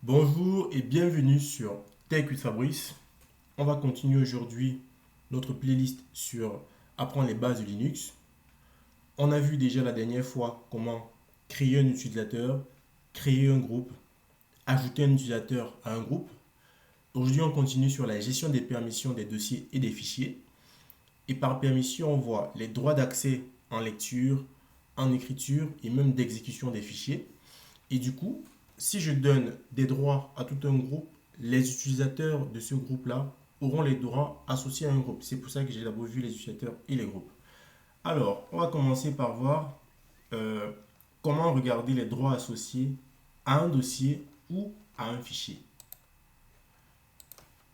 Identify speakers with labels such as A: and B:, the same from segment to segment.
A: Bonjour et bienvenue sur Tech with Fabrice. On va continuer aujourd'hui notre playlist sur apprendre les bases de Linux. On a vu déjà la dernière fois comment créer un utilisateur, créer un groupe, ajouter un utilisateur à un groupe. Aujourd'hui, on continue sur la gestion des permissions des dossiers et des fichiers. Et par permission, on voit les droits d'accès en lecture, en écriture et même d'exécution des fichiers. Et du coup, si je donne des droits à tout un groupe, les utilisateurs de ce groupe-là auront les droits associés à un groupe. C'est pour ça que j'ai d'abord vu les utilisateurs et les groupes. Alors, on va commencer par voir euh, comment regarder les droits associés à un dossier ou à un fichier.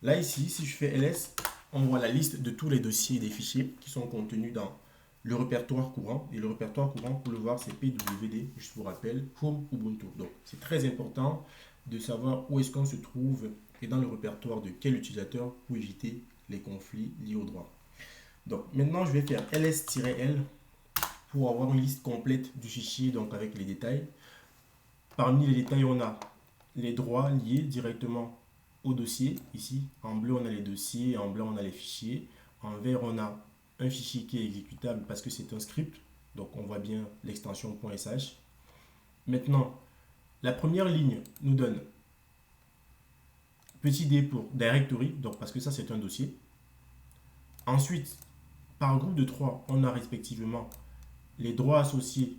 A: Là, ici, si je fais ls, on voit la liste de tous les dossiers et des fichiers qui sont contenus dans le répertoire courant. Et le répertoire courant, pour le voir, c'est pwd, je vous rappelle, Home Ubuntu. Donc, c'est très important de savoir où est-ce qu'on se trouve et dans le répertoire de quel utilisateur pour éviter les conflits liés au droit. Donc, maintenant, je vais faire ls-l pour avoir une liste complète du fichier, donc avec les détails. Parmi les détails, on a les droits liés directement au dossier. Ici, en bleu, on a les dossiers, en blanc, on a les fichiers. En vert, on a un fichier qui est exécutable parce que c'est un script. Donc, on voit bien l'extension .sh. Maintenant, la première ligne nous donne petit d pour directory, donc parce que ça, c'est un dossier. Ensuite, par groupe de 3, on a respectivement les droits associés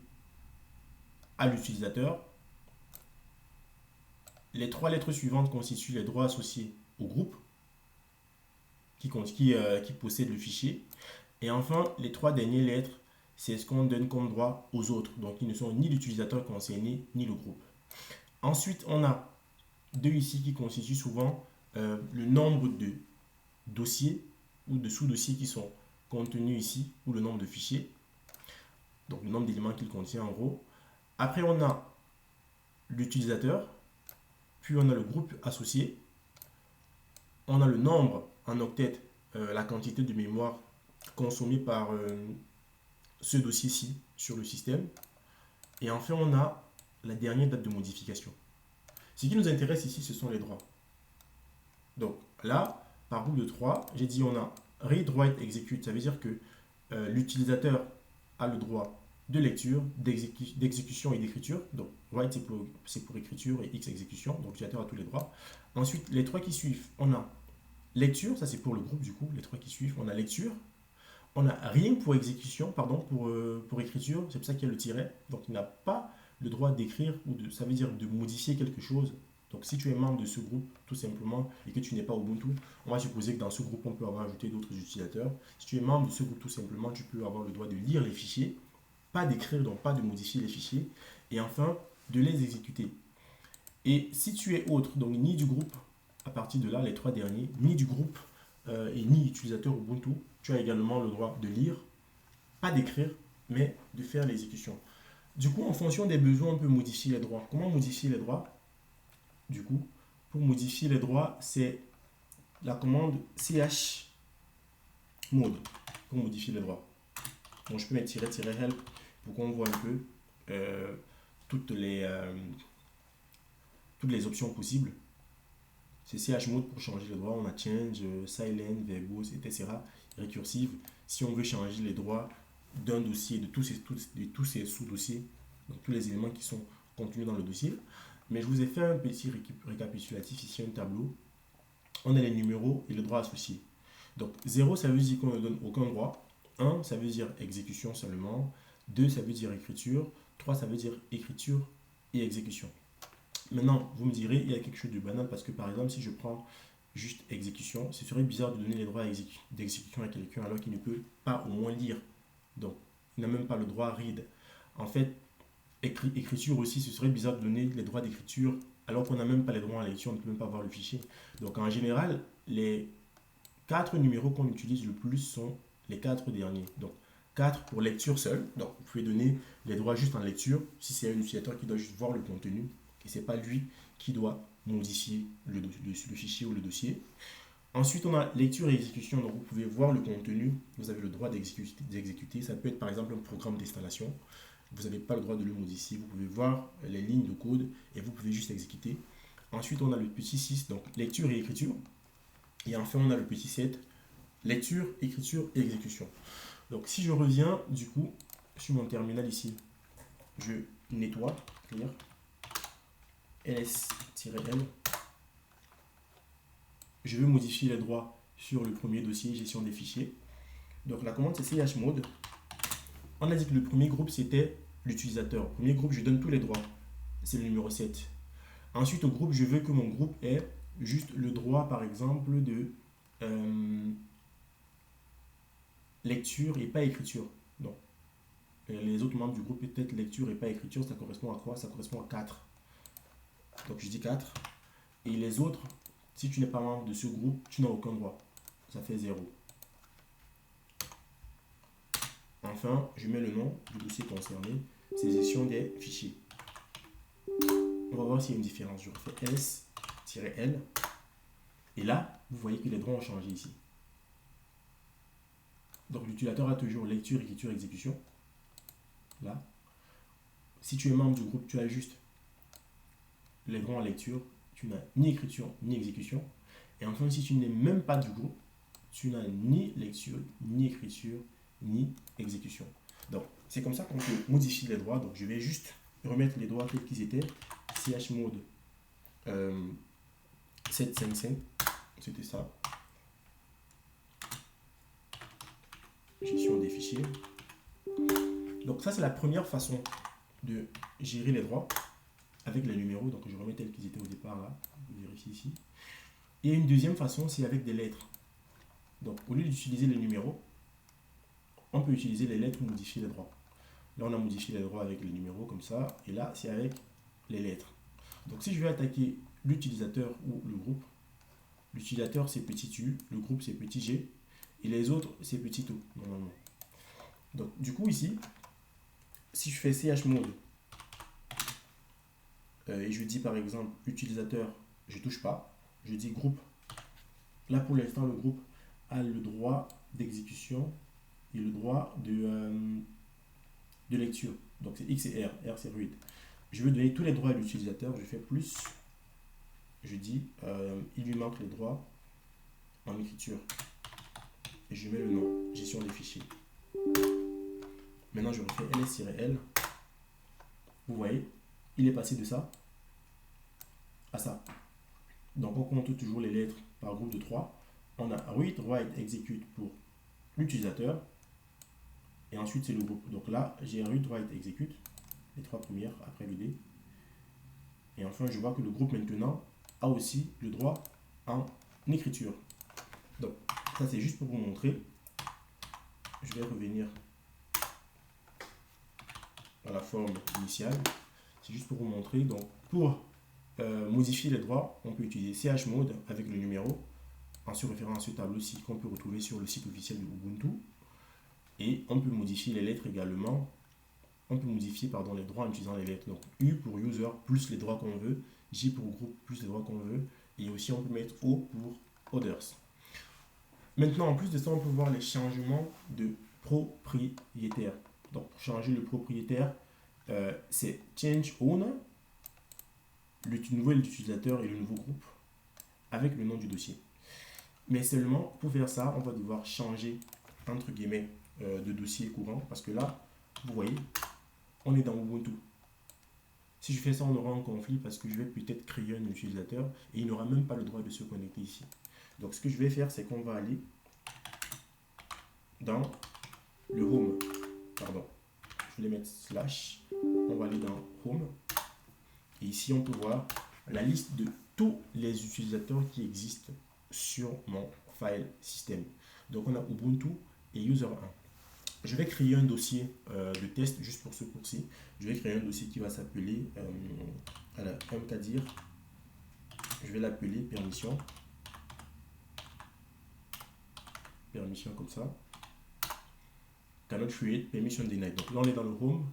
A: à l'utilisateur. Les trois lettres suivantes constituent les droits associés au groupe qui possède le fichier. Et enfin, les trois dernières lettres, c'est ce qu'on donne comme droit aux autres. Donc, ils ne sont ni l'utilisateur concerné, ni le groupe. Ensuite, on a deux ici qui constituent souvent le nombre de dossiers ou de sous-dossiers qui sont contenus ici, ou le nombre de fichiers. Donc, le nombre d'éléments qu'il contient en gros. Après, on a l'utilisateur, puis on a le groupe associé, on a le nombre en octet, la quantité de mémoire consommée par ce dossier-ci sur le système. Et enfin, on a la dernière date de modification. Ce qui nous intéresse ici, ce sont les droits. Donc là, par groupe de 3, j'ai dit on a read, write, execute. Ça veut dire que l'utilisateur a le droit de lecture, d'exécution et d'écriture. Donc write c'est pour écriture et x exécution. Donc l'utilisateur a tous les droits. Ensuite, les trois qui suivent, on a lecture, ça c'est pour le groupe du coup, les trois qui suivent, on a lecture. On a rien pour exécution, pardon, pour écriture, c'est pour ça qu'il y a le tiret. Donc il n'a pas le droit d'écrire ça veut dire de modifier quelque chose. Donc si tu es membre de ce groupe, tout simplement, et que tu n'es pas Ubuntu, on va supposer que dans ce groupe, on peut avoir ajouté d'autres utilisateurs. Si tu es membre de ce groupe, tout simplement, tu peux avoir le droit de lire les fichiers, pas d'écrire, donc pas de modifier les fichiers, et enfin, de les exécuter. Et si tu es autre, donc ni du groupe, à partir de là, les trois derniers, ni du groupe et ni utilisateur Ubuntu, tu as également le droit de lire, pas d'écrire, mais de faire l'exécution. Du coup, en fonction des besoins, on peut modifier les droits. Comment modifier les droits? Du coup, pour modifier les droits, c'est la commande chmod pour modifier les droits. Donc, je peux mettre -help pour qu'on voit un peu euh, toutes, les, euh, toutes les options possibles. C'est chmod pour changer les droits. On a change, silent, verbose, etc. Récursive. Si on veut changer les droits d'un dossier, de tous ces sous-dossiers, donc tous les éléments qui sont contenus dans le dossier. Mais je vous ai fait un petit récapitulatif ici, un tableau. On a les numéros et le droit associé. Donc 0, ça veut dire qu'on ne donne aucun droit. 1, ça veut dire exécution seulement. 2, ça veut dire écriture. 3, ça veut dire écriture et exécution. Maintenant, vous me direz, il y a quelque chose de banal parce que par exemple, si je prends juste exécution, ce serait bizarre de donner les droits d'exécution à quelqu'un alors qu'il ne peut pas au moins lire. Donc, il n'a même pas le droit à read. En fait, écriture aussi, ce serait bizarre de donner les droits d'écriture alors qu'on n'a même pas les droits à lecture, on ne peut même pas voir le fichier. Donc, en général, les quatre numéros qu'on utilise le plus sont les quatre derniers. Donc, 4 pour lecture seule. Donc, vous pouvez donner les droits juste en lecture si c'est un utilisateur qui doit juste voir le contenu et ce n'est pas lui qui doit modifier le fichier ou le dossier. Ensuite, on a lecture et exécution. Donc, vous pouvez voir le contenu. Vous avez le droit d'exécuter. Ça peut être par exemple un programme d'installation. Vous n'avez pas le droit de le modifier. Vous pouvez voir les lignes de code et vous pouvez juste exécuter. Ensuite, on a le petit 6, donc lecture et écriture. Et enfin, on a le petit 7, lecture, écriture et exécution. Donc, si je reviens, du coup, sur mon terminal ici, je nettoie, clear, ls-l. Je veux modifier les droits sur le premier dossier, gestion des fichiers. Donc, la commande, c'est chmod. On a dit que le premier groupe, c'était l'utilisateur. Le premier groupe, je donne tous les droits. C'est le numéro 7. Ensuite, au groupe, je veux que mon groupe ait juste le droit, par exemple, de lecture et pas écriture. Donc, les autres membres du groupe, peut-être lecture et pas écriture, ça correspond à quoi? Ça correspond à 4. Donc, je dis 4. Et les autres, si tu n'es pas membre de ce groupe, tu n'as aucun droit. Ça fait 0. Enfin, je mets le nom du dossier concerné, c'est gestion des fichiers. On va voir s'il y a une différence. Je refais s-l. Et là, vous voyez que les droits ont changé ici. Donc l'utilisateur a toujours lecture, écriture, exécution. Là. Si tu es membre du groupe, tu as juste les droits en lecture. Tu n'as ni écriture, ni exécution. Et enfin, si tu n'es même pas du groupe, tu n'as ni lecture, ni écriture, ni exécution. Donc, c'est comme ça qu'on peut modifier les droits. Donc, je vais juste remettre les droits tels qu'ils étaient. chmod 755, c'était ça. Gestion des fichiers. Donc, ça, c'est la première façon de gérer les droits avec les numéros. Donc, je remets tels qu'ils étaient au départ là. Je vérifie ici. Et une deuxième façon, c'est avec des lettres. Donc, au lieu d'utiliser les numéros, on peut utiliser les lettres pour modifier les droits. Là, on a modifié les droits avec les numéros comme ça. Et là, c'est avec les lettres. Donc, si je vais attaquer l'utilisateur ou le groupe, l'utilisateur, c'est petit u, le groupe, c'est petit g, et les autres, c'est petit o, normalement. Donc, du coup, ici, si je fais chmod, et je dis par exemple utilisateur, je ne touche pas, je dis groupe. Là, pour l'instant, le groupe a le droit d'exécution et le droit de lecture. Donc, c'est X et R. R, c'est read. Je veux donner tous les droits à l'utilisateur. Je fais plus. Je dis, il lui manque les droits en écriture. Et je mets le nom, gestion des fichiers. Maintenant, je refais ls-l. Vous voyez, il est passé de ça à ça. Donc, on compte toujours les lettres par groupe de 3. On a read, write, execute pour l'utilisateur. Et ensuite, c'est le groupe. Donc là, j'ai read, write, execute. Les 3 premières après le D. Et enfin, je vois que le groupe maintenant a aussi le droit en écriture. Donc, ça c'est juste pour vous montrer. Je vais revenir à la forme initiale. C'est juste pour vous montrer. Donc, pour modifier les droits, on peut utiliser chmod avec le numéro en se référant à ce tableau-ci qu'on peut retrouver sur le site officiel de Ubuntu. Et on peut modifier les lettres également. On peut modifier les droits en utilisant les lettres. Donc U pour user plus les droits qu'on veut, J pour groupe plus les droits qu'on veut, et aussi on peut mettre O pour others. Maintenant, en plus de ça, on peut voir les changements de propriétaire. Donc pour changer le propriétaire, c'est change owner, le nouvel utilisateur et le nouveau groupe avec le nom du dossier. Mais seulement pour faire ça, on va devoir changer entre guillemets de dossier courant parce que là, vous voyez, on est dans Ubuntu. Si je fais ça, on aura un conflit parce que je vais peut-être créer un utilisateur et il n'aura même pas le droit de se connecter ici. Donc, ce que je vais faire, c'est qu'on va aller dans le home. Pardon. Je vais mettre slash. On va aller dans home. Et ici, on peut voir la liste de tous les utilisateurs qui existent sur mon file system. Donc, on a Ubuntu et user 1. Je vais créer un dossier de test juste pour ce cours-ci. Je vais créer un dossier qui va s'appeler mkdir. Je vais l'appeler permission. Permission comme ça. Cannot create, permission denied. Donc là, on est dans le home.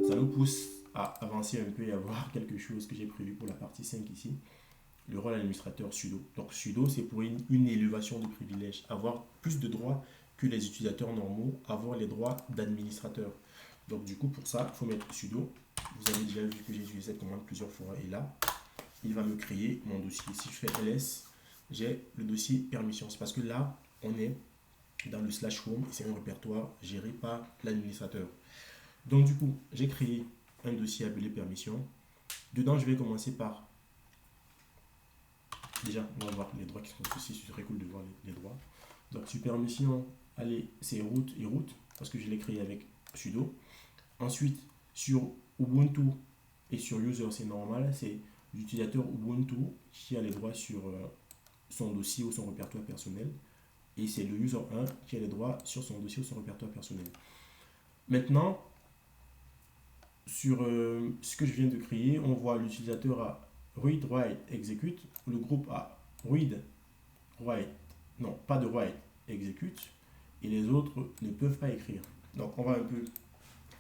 A: Ça nous pousse à avancer un peu et à voir quelque chose que j'ai prévu pour la partie 5 ici. Le rôle administrateur sudo. Donc sudo, c'est pour une élévation de privilèges. Avoir plus de droits que les utilisateurs normaux, avoir les droits d'administrateur. Donc du coup, pour ça, il faut mettre sudo. Vous avez déjà vu que j'ai utilisé cette commande plusieurs fois. Et là, il va me créer mon dossier. Si je fais ls, j'ai le dossier permission. C'est parce que là, on est dans le slash home et c'est un répertoire géré par l'administrateur. Donc du coup, j'ai créé un dossier appelé permission. Dedans, je vais commencer par... Déjà, on va voir les droits qui sont ici. C'est très cool de voir les droits. Donc sur permission, allez, c'est root et root parce que je l'ai créé avec sudo. Ensuite, sur Ubuntu et sur user, c'est normal. C'est l'utilisateur Ubuntu qui a les droits sur son dossier ou son répertoire personnel. Et c'est le user 1 qui a les droits sur son dossier ou son répertoire personnel. Maintenant, sur ce que je viens de créer, on voit l'utilisateur a read, write, execute. Le groupe a read, write, non, pas de write, execute. Et les autres ne peuvent pas écrire. Donc, on va un peu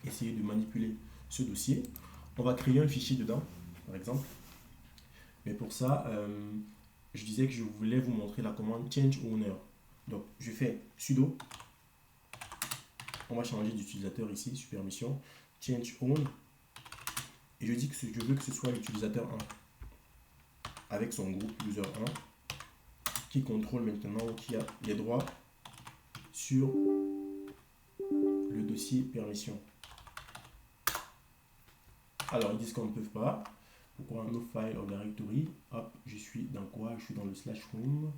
A: essayer de manipuler ce dossier. On va créer un fichier dedans, par exemple. Mais pour ça, je disais que je voulais vous montrer la commande change owner. Donc, je fais sudo. On va changer d'utilisateur ici, sur permission. Change own. Et je dis que je veux que ce soit l'utilisateur 1 avec son groupe user 1 qui contrôle maintenant, qui a les droits sur le dossier permission. Alors, ils disent qu'on ne peut pas. Pourquoi no file or directory? Hop, je suis dans quoi? Je suis dans le slash home.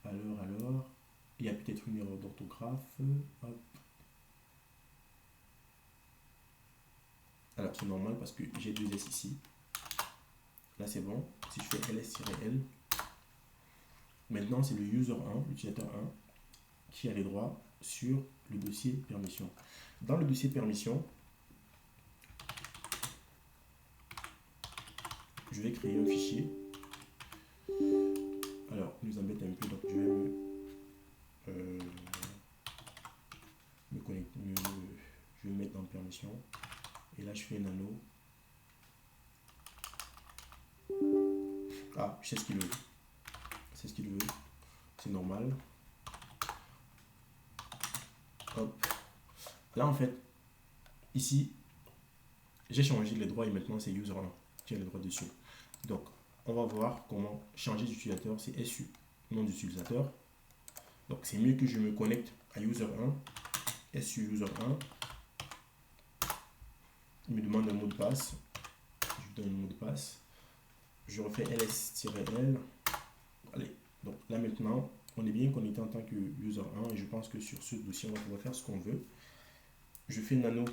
A: Alors, il y a peut-être une erreur d'orthographe. Hop. Alors, c'est normal parce que j'ai deux S ici. Là, c'est bon. Si je fais ls-l, maintenant, c'est le user 1, l'utilisateur 1, qui a les droits sur le dossier permission. Dans le dossier permission, je vais créer un fichier. Alors, il nous embête un peu, donc je vais me connecter, je vais me mettre dans permission. Et là, je fais nano. Ah, je sais ce qu'il veut. C'est ce qu'il veut. C'est normal. Hop. Là, en fait, ici, j'ai changé les droits et maintenant, c'est user 1 qui a les droits dessus. Donc, on va voir comment changer d'utilisateur. C'est SU, nom d'utilisateur. Donc, c'est mieux que je me connecte à user 1. SU user 1. Il me demande un mot de passe. Je lui donne un mot de passe. Je refais ls-l. Allez, donc là maintenant, on est bien connecté en tant que user 1 et je pense que sur ce dossier, on va pouvoir faire ce qu'on veut. Je fais nano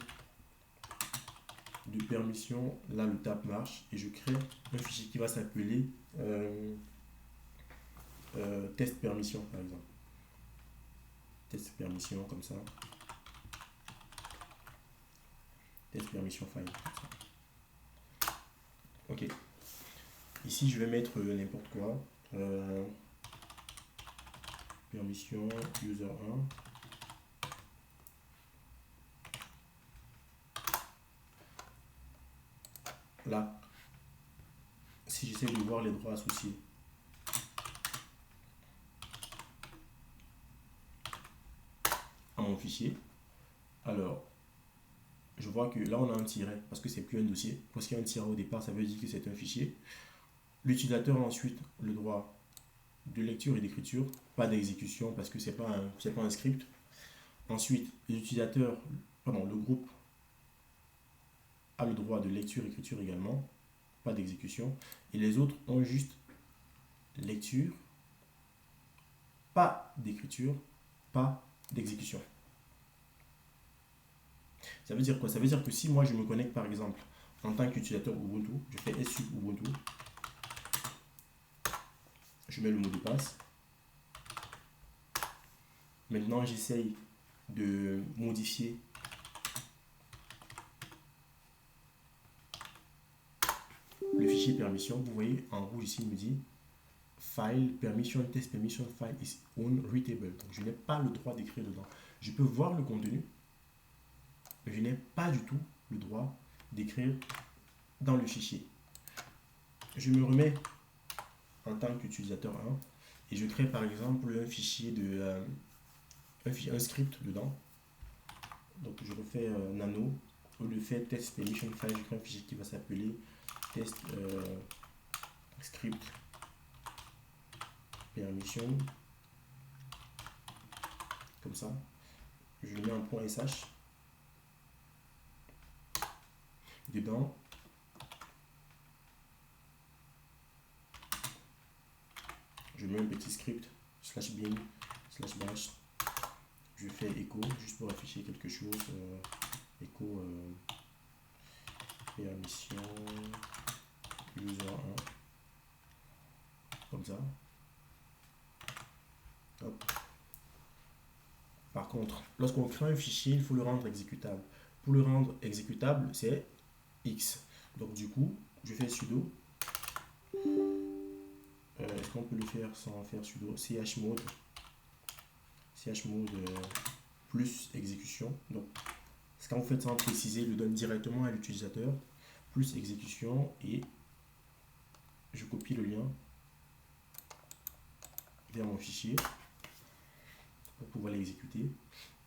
A: de permission. Là, le tap marche et je crée un fichier qui va s'appeler test permission, par exemple. Test permission, comme ça. Test permission file. Ok. Ici, je vais mettre n'importe quoi. Permission user 1. Là, si j'essaie de voir les droits associés, à mon fichier, alors, je vois que là, on a un tiret parce que c'est plus un dossier. Parce qu'il y a un tiret au départ, ça veut dire que c'est un fichier. L'utilisateur a ensuite le droit de lecture et d'écriture, pas d'exécution parce que c'est pas un script. Ensuite, l'utilisateur, pardon, le groupe a le droit de lecture et écriture également, pas d'exécution. Et les autres ont juste lecture, pas d'écriture, pas d'exécution. Ça veut dire quoi? Ça veut dire que si moi je me connecte par exemple en tant qu'utilisateur Ubuntu, je fais SU Ubuntu, je mets le mot de passe. Maintenant j'essaye de modifier le fichier permission. Vous voyez en rouge ici, il me dit file permission test permission file is unreadable. Donc je n'ai pas le droit d'écrire dedans. Je peux voir le contenu, mais je n'ai pas du tout le droit d'écrire dans le fichier. Je me remets en tant qu'utilisateur 1 et je crée par exemple un fichier de un script dedans. Donc je refais nano. Au lieu de faire test permission file, je crée un fichier qui va s'appeler test script permission, comme ça. Je le mets en point .sh. Dedans, je mets un petit script /bin /bash. Je fais écho juste pour afficher quelque chose. Écho permission user 1, comme ça. Hop. Par contre, lorsqu'on crée un fichier, il faut le rendre exécutable. Pour le rendre exécutable, c'est X. Donc du coup, je fais sudo. Est-ce qu'on peut le faire sans faire sudo? chmod plus exécution. Donc, ce qu'on fait sans préciser, le donne directement à l'utilisateur, plus exécution, et je copie le lien vers mon fichier pour pouvoir l'exécuter.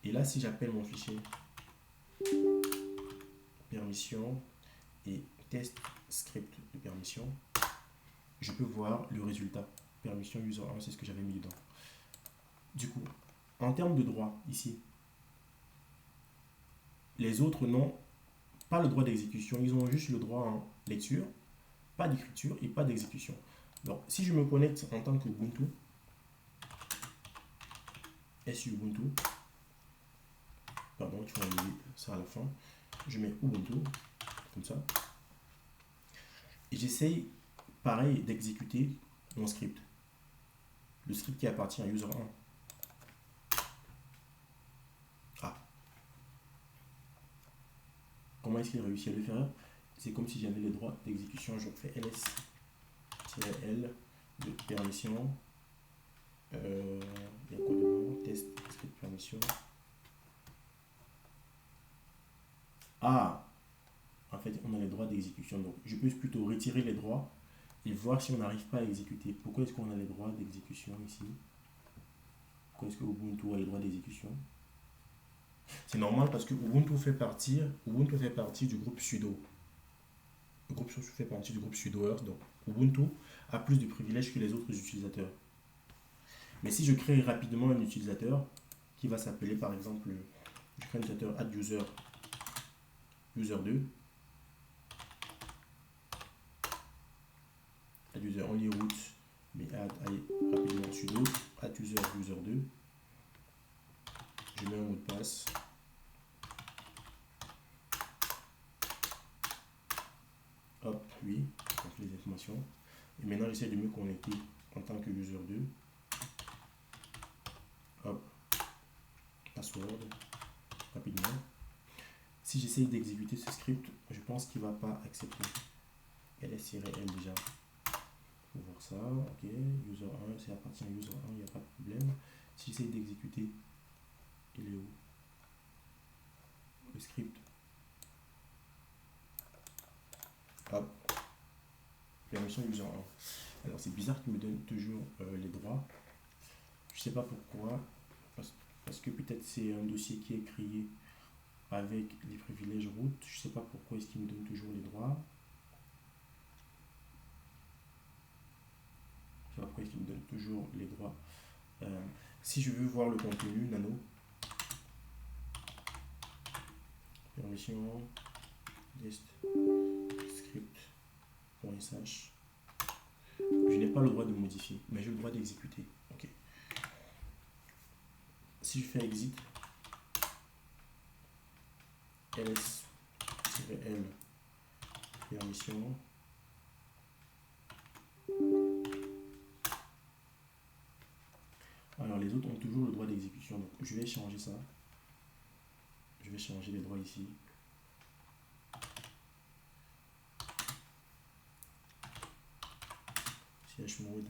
A: Et là, si j'appelle mon fichier permission et test script de permission, je peux voir le résultat. Permission user 1, c'est ce que j'avais mis dedans. Du coup, en termes de droit, ici, les autres n'ont pas le droit d'exécution. Ils ont juste le droit en lecture, pas d'écriture et pas d'exécution. Donc, si je me connecte en tant que Ubuntu, Ubuntu, pardon, il faut enlever ça à la fin. Je mets Ubuntu, comme ça. Et j'essaye, pareil, d'exécuter mon script. Le script qui appartient à user 1. Ah. Comment est-ce qu'il réussit à le faire? C'est comme si j'avais les droits d'exécution. Je fais ls-l de permission. Il y a quoi dedans? Test script permission. Ah, en fait, on a les droits d'exécution. Donc, je peux plutôt retirer les droits et voir si on n'arrive pas à exécuter. Pourquoi est-ce qu'on a les droits d'exécution ici? Pourquoi est-ce que Ubuntu a les droits d'exécution? C'est normal parce que Ubuntu fait partie du groupe sudo. Le groupe fait partie du groupe sudo Earth. Donc, Ubuntu a plus de privilèges que les autres utilisateurs. Mais si je crée rapidement un utilisateur qui va s'appeler, par exemple, je crée un utilisateur add user2, add user only root, mais allez, rapidement sudo add user2, je mets un mot de passe, hop, oui, on fait les informations, et maintenant j'essaie de me connecter en tant que user2, hop, password, rapidement. Si j'essaie d'exécuter ce script, je pense qu'il ne va pas accepter. ls-l déjà. Pour voir ça, ok, user 1, c'est appartient à user 1, il n'y a pas de problème. Si j'essaie d'exécuter, il est où? Le script. Hop. Permission user 1. Alors c'est bizarre qu'il me donne toujours les droits. Je sais pas pourquoi. Parce que peut-être c'est un dossier qui est créé avec les privilèges root. Je sais pas pourquoi est-ce qu'il me donne toujours les droits. Je sais pas pourquoi est-ce qu'il me donne toujours les droits. Si je veux voir le contenu nano, permission test script.sh, je n'ai pas le droit de modifier, mais j'ai le droit d'exécuter. Ok. Si je fais exit, ls-l permission, alors les autres ont toujours le droit d'exécution, donc je vais changer ça. Je vais changer les droits ici. chmod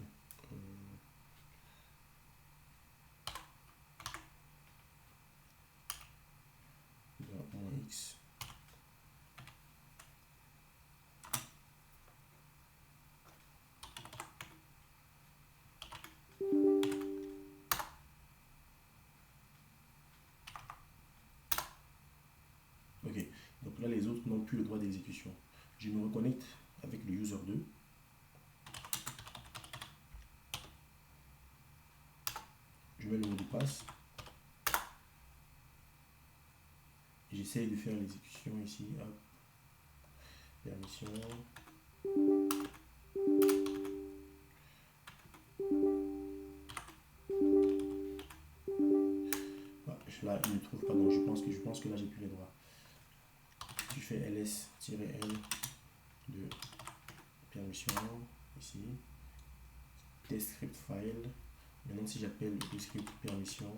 A: -x. Ok, donc là les autres n'ont plus le droit d'exécution. Je me reconnecte avec le user2. passe. J'essaye de faire l'exécution ici. Hop. Permission. Là, il ne trouve pas, donc je pense que là, j'ai plus les droits. Tu fais ls-l de permission, ici. Test script file. Maintenant, si j'appelle le script permission,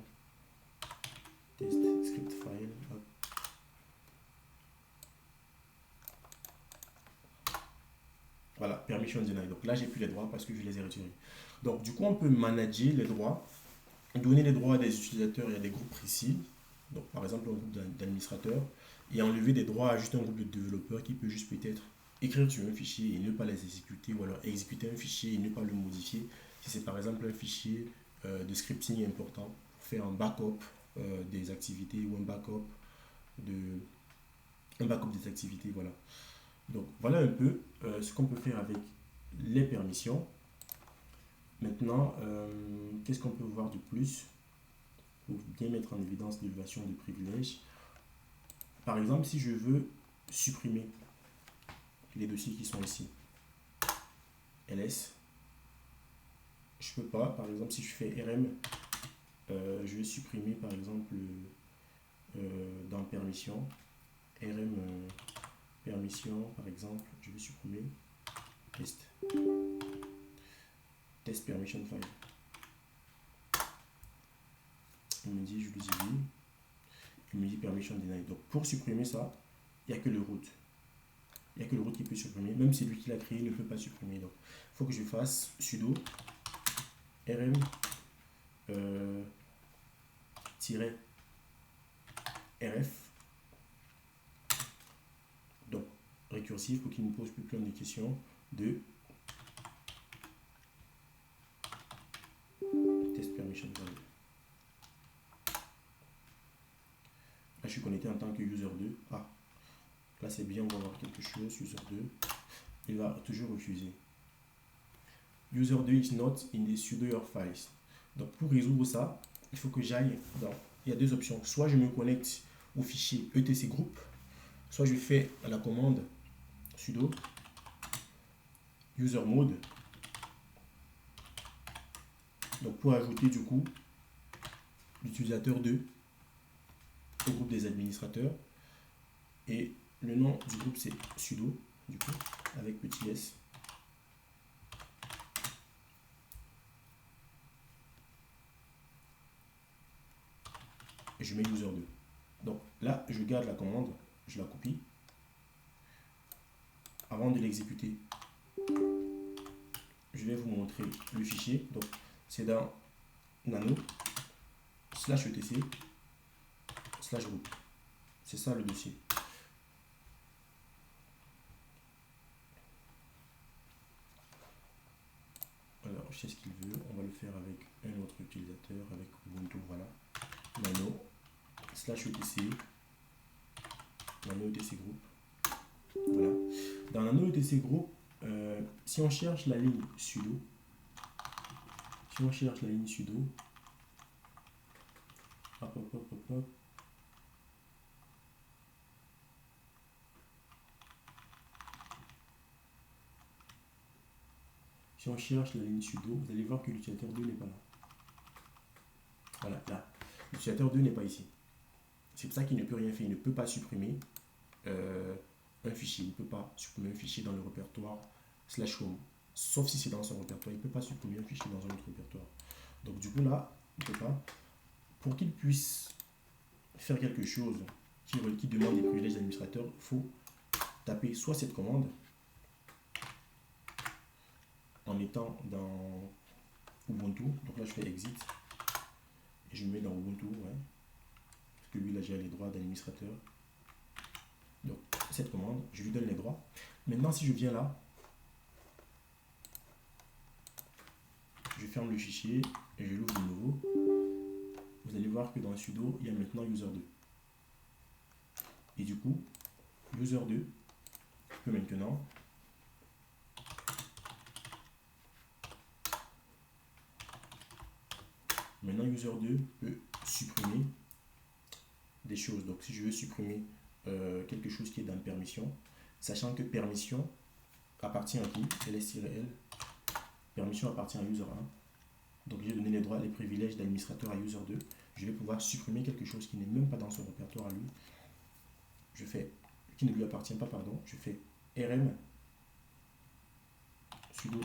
A: test script file, hop. Voilà, permission denied. Donc là, j'ai plus les droits parce que je les ai retirés. Donc, du coup, on peut manager les droits, donner les droits à des utilisateurs et à des groupes précis. Donc, par exemple, un groupe d'administrateurs, et enlever des droits à juste un groupe de développeurs qui peut juste peut-être écrire sur un fichier et ne pas les exécuter, ou alors exécuter un fichier et ne pas le modifier. Si c'est par exemple un fichier de scripting important, pour faire un backup des activités ou un backup des activités, voilà. Donc, voilà un peu ce qu'on peut faire avec les permissions. Maintenant, qu'est-ce qu'on peut voir de plus pour bien mettre en évidence l'évaluation de privilèges? Par exemple, si je veux supprimer les dossiers qui sont ici, ls, je peux pas. Par exemple, si je fais rm, je vais supprimer par exemple dans permission, rm permission, par exemple, je vais supprimer test permission file. Il me dit je le dis, il me dit permission denied. Donc pour supprimer ça, il n'y a que le root. Il n'y a que le root qui peut supprimer. Même si lui qui l'a créé ne peut pas supprimer. Donc il faut que je fasse sudo rm rf. Donc récursif pour qu'il ne pose plus plein de questions de test permission file. Là, je suis connecté en tant que user 2. Ah, là, c'est bien, on va voir quelque chose. User 2, il va toujours refuser. User 2 is not in the sudo your files. Donc, pour résoudre ça, il faut que j'aille dans... Il y a deux options. Soit je me connecte au fichier etc group, soit je fais la commande sudo user mode. Donc, pour ajouter du coup l'utilisateur 2 au groupe des administrateurs, et le nom du groupe c'est sudo du coup avec petit s. Et je mets user 2. Donc là je garde la commande, je la copie. Avant de l'exécuter, je vais vous montrer le fichier. Donc c'est dans nano /etc /root. C'est ça le dossier. Alors, je sais ce qu'il veut. On va le faire avec un autre utilisateur, avec Ubuntu. Voilà. Nano /etc nano etc group. Voilà. Dans nano etc group, si on cherche la ligne sudo, hop. Si on cherche la ligne sudo, vous allez voir que l'utilisateur 2 n'est pas là. Voilà, là. L'utilisateur 2 n'est pas ici. C'est pour ça qu'il ne peut rien faire. Il ne peut pas supprimer un fichier. Il ne peut pas supprimer un fichier dans le répertoire /home. Sauf si c'est dans son répertoire. Il ne peut pas supprimer un fichier dans un autre répertoire. Donc du coup là, il ne peut pas. Pour qu'il puisse faire quelque chose qui demande des privilèges d'administrateur, il faut taper soit cette commande en étant dans Ubuntu. Donc là je fais exit et je me mets dans Ubuntu, ouais, parce que lui là j'ai les droits d'administrateur. Donc cette commande, je lui donne les droits. Maintenant si je viens là, je ferme le fichier et je l'ouvre de nouveau, vous allez voir que dans sudo il y a maintenant user 2. Et du coup user 2 peut maintenant Maintenant, user 2 peut supprimer des choses. Donc, si je veux supprimer quelque chose qui est dans permission, sachant que permission appartient à qui? ls-l. Permission appartient à user 1. Donc, j'ai donné les droits, les privilèges d'administrateur à user 2. Je vais pouvoir supprimer quelque chose qui n'est même pas dans son répertoire à lui. Je fais, qui ne lui appartient pas, pardon. Je fais rm sudo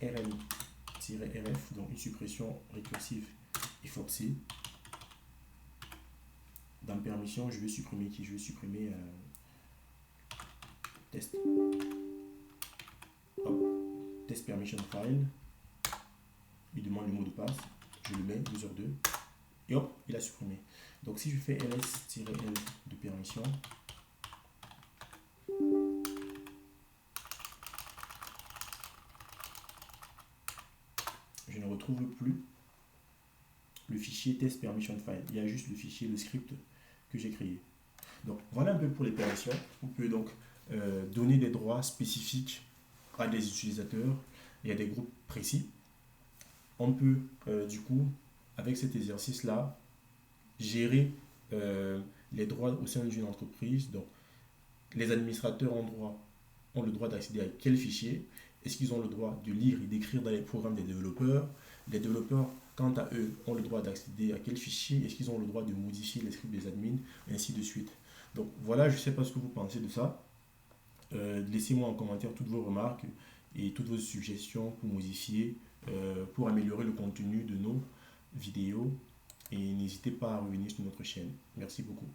A: rm-rf, donc une suppression récursive et forcée. Dans permission, je vais supprimer qui? Je vais supprimer test. Hop. Test permission file. Il demande le mot de passe. Je le mets, user 2. Et hop, il a supprimé. Donc si je fais ls-l de permission, je ne retrouve plus le fichier test permission file. Il y a juste le fichier, le script que j'ai créé. Donc voilà un peu pour les permissions. On peut donc donner des droits spécifiques à des utilisateurs et à des groupes précis. On peut du coup, avec cet exercice-là, gérer les droits au sein d'une entreprise. Donc les administrateurs ont le droit d'accéder à quel fichier? Est-ce qu'ils ont le droit de lire et d'écrire dans les programmes des développeurs? Les développeurs, quant à eux, ont le droit d'accéder à quel fichier? Est-ce qu'ils ont le droit de modifier les scripts des admins? Ainsi de suite. Donc voilà, je ne sais pas ce que vous pensez de ça. Laissez-moi en commentaire toutes vos remarques et toutes vos suggestions pour modifier, pour améliorer le contenu de nos vidéos. Et n'hésitez pas à revenir sur notre chaîne. Merci beaucoup.